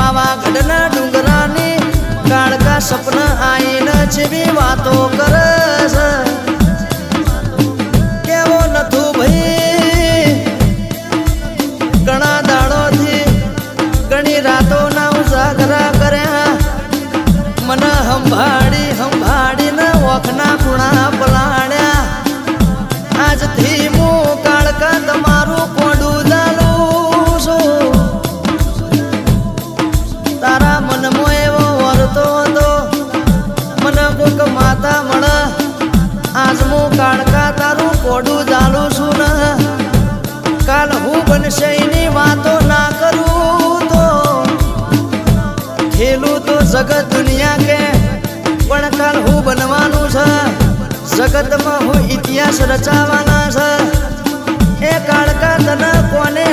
પાવાગઢના ડુંગરાની કાળકા સપના આઈને જેવી વાતો કરે છે કેવો નથું ભાઈ ઘણા દાડોથી ઘણી રાતોના ઉજાગરા કર્યા મને સંભાળીને ઓખના ખૂણા પલાળ્યા આજથી હું કાળકા તમારું કોડું ચાલું છું તારા મનમાં એવો વરતો હતો મને કોક માતા મળે આજ હું કાળકા તારું કોડું ચાલું છું ને કાલ હું બનશે એની વાતો ના કરું તો ખેલું તો જગત દુનિયા કે પણ કાલ હું બનવાનું છે જગતમાં હું ઇતિહાસ રચાવાના છે એ કાળકા તને કોને